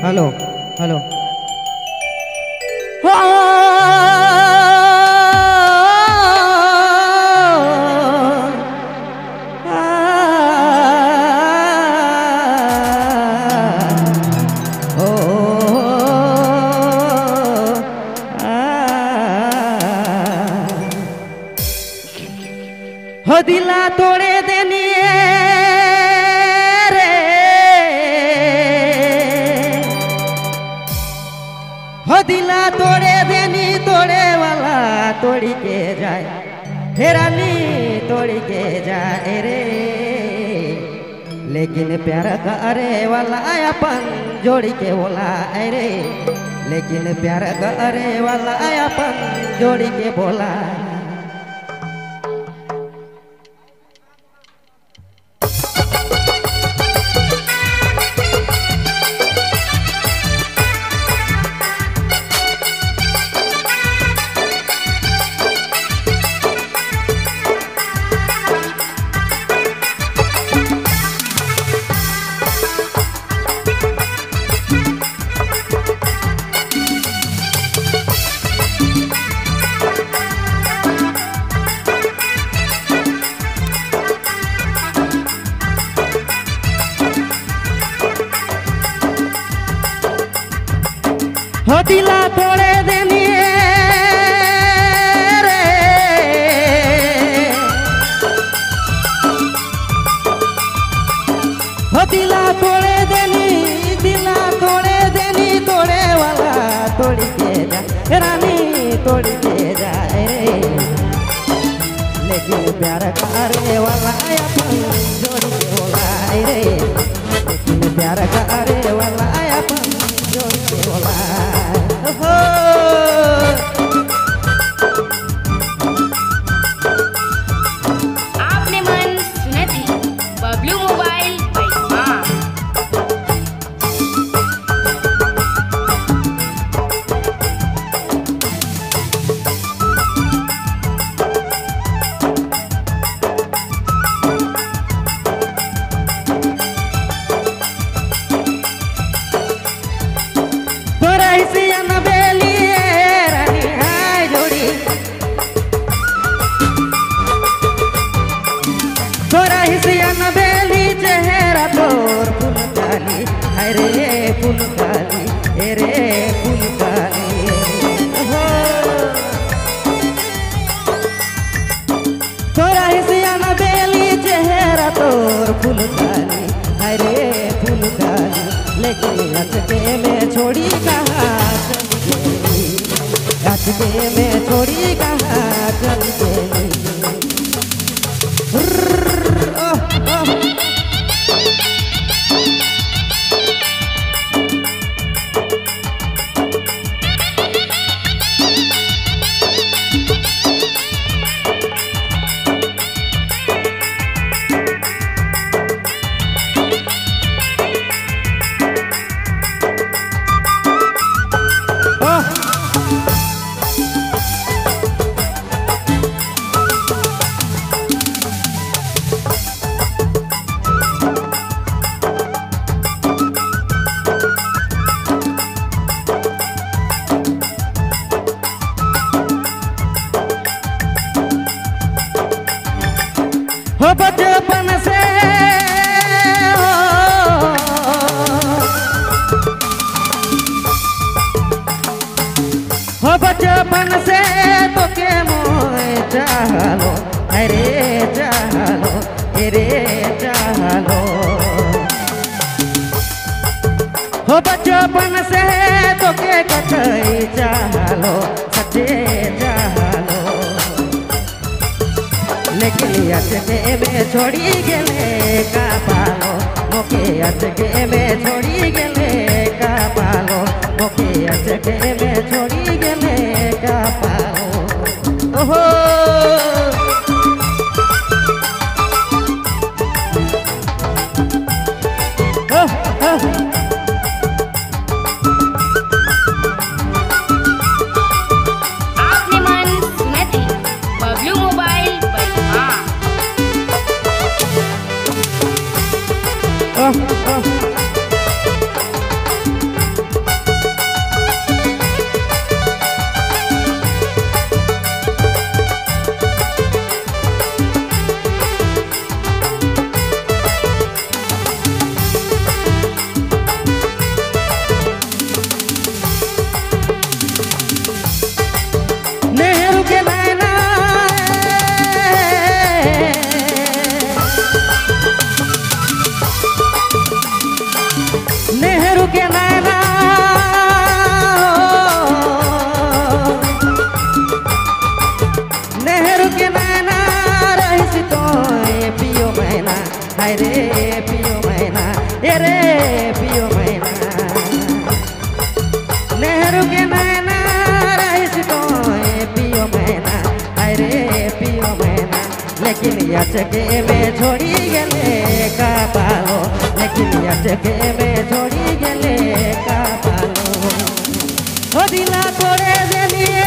hello hello हो दिला तोड़े देनी रे हो दिला तोड़े देनी तोड़े वाला तोड़ी के जाए हेरानी तोड़ी के जाए रे लेकिन प्यार करे वाला अपन जोड़ी के बोला रे लेकिन प्यार करे वाला अपन जोड़ी के बोला हो दिला तोड़े देनी रे हो दिला तोड़े देनी तोड़े वाला तोड़ी के जा रानी तोड़ी के जाए रे लेकिन प्यार करे वाला अपन जोड़ी के बोला रे लेकिन प्यार करे वाला अपन जोड़ी के बोला आपने मन सुने थी बबलू मोबाइल भाई बेली चेहरा तोर फूल काली अरे फूल काली रे फूल काली तोरा हिसियाना बेली चेहरा तोर फूल काली अरे फूल काली लेकिन अचके में छोड़ी कहाँ चल गई अचके में छोड़ी कहाँ चल गई हो बचपन से हो बचपन से तो के मोए चाहलो अरे चाहलो अरे चाहलो हो बचपन से तो के कथई चाहलो सच्चे चाहलो लेकिन अचके में छोड़ी गेले का पालो मोके अचके में छोड़ी गेले का पालो मोके अचके में छोड़ी गेले का पालो ओहो आपने मन सुने थी बबलू मोबाइल भाई पियो मैना नेहरू के नैना रईस तो पियो मैना अरे पियो मैना लेकिन यचके में छोड़ी गले का पालो लेकिन यचके में छोड़ी गले का पालो ओ दिला तोड़े देलिए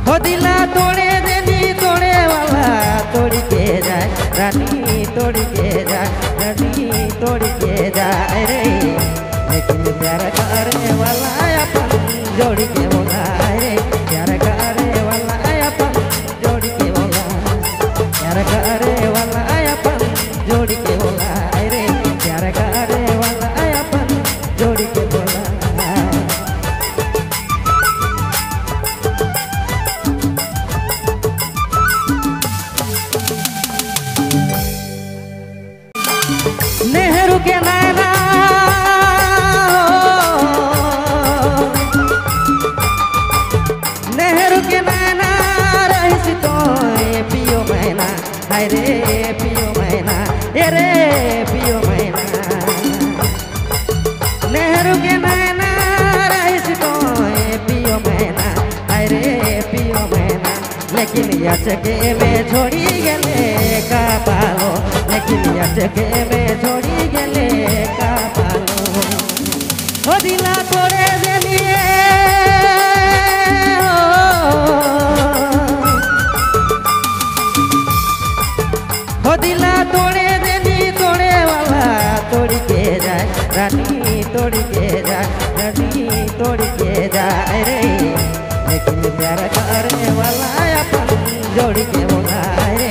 हो दिला तोड़े देली तोड़े वाला तोड़ के जाए रानी तोड़ के जाए रानी तोड़ के जाए रे लेकिन प्यार करने वाला अपन जोड़ के बोला रे प्यार करने वाला अपन जोड़ के बोला प्यार करने वाला अपन जोड़ के बोला रे प्यार करने वाला अपन जोड़ के बोला नेहरू के नैना नेहरू के नैना रईस तो पियो मैना हाय रे पियो मैना रे पियो मैना नेहरू के नैना रईस तो पियो मैना हाय रे पियो मैना लेकिन यचके में छोड़ी गले का पालो लेकिन यचके में छोड़ी गले का पालो ओ दिला तोड़े देलिए हो दिला तोड़े देली तोड़े वाला तोड़ के जाए रानी तोड़ के जाए रानी तोड़ के जाए रे लेकिन प्यार करने वाला अपन जोड़ के बोला रे